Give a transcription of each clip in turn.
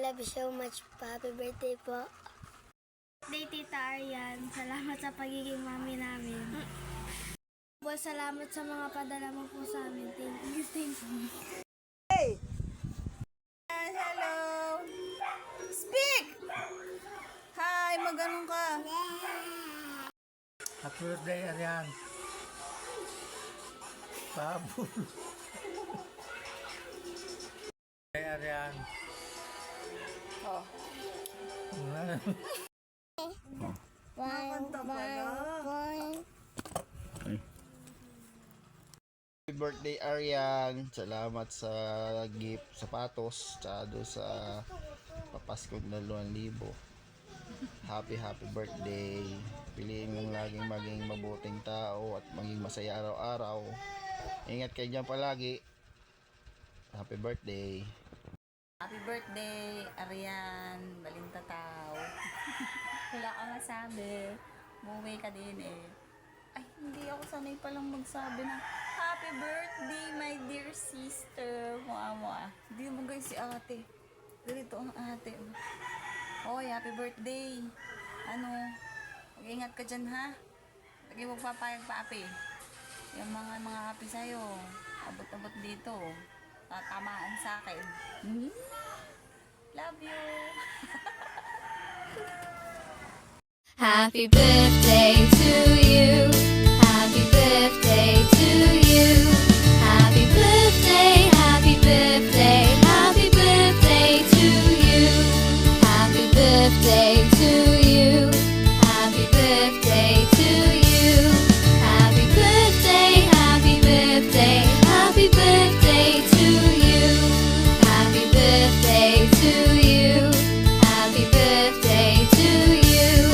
love you so much po. Happy birthday po. Birthday, Tita Arian. Salamat sa pagiging mami namin. Po, salamat sa mga padala mo po sa amin. Thank you, thank you. Hey! Hello! Speak! Hi! Maganon ka? Happy birthday, Arian. Pabul. Hey, Arian. Oh. Nakanta pala. Happy birthday, Arian. Salamat sa gift, sapatos, tsaka doon sa papaskong na 2,000. Happy birthday. Piliin mong laging maging mabuting tao at maging masaya araw-araw. Ingat kayo dyan palagi. Happy birthday. Happy birthday, Arian. Balintataw. Wala ka masabi. Buwi ka din eh. Ay, hindi ako sanay palang magsabi ng happy birthday, my dear sister. Mukha. Hindi mo guys si ate. Ganito ang ate. Oy, happy birthday. Mag-ingat ka dyan ha. Lagi magpapayag pa api. Yung mga api sa'yo. Abot-abot dito. Tatamaan sa akin. Love you. Happy birthday to you. Happy birthday to you. Happy birthday, happy birthday, happy birthday to you. Happy birthday to you. Happy birthday to you. Happy birthday, happy birthday, happy birthday to you. Happy birthday to you. Happy birthday to you.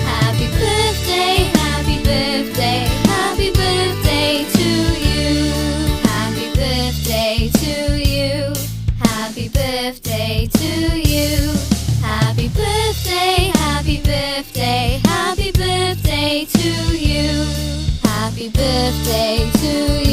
Happy birthday, happy birthday, happy birthday to you. Happy birthday to you. Happy birthday to you. Happy birthday, happy birthday, happy birthday to you. Happy birthday to you.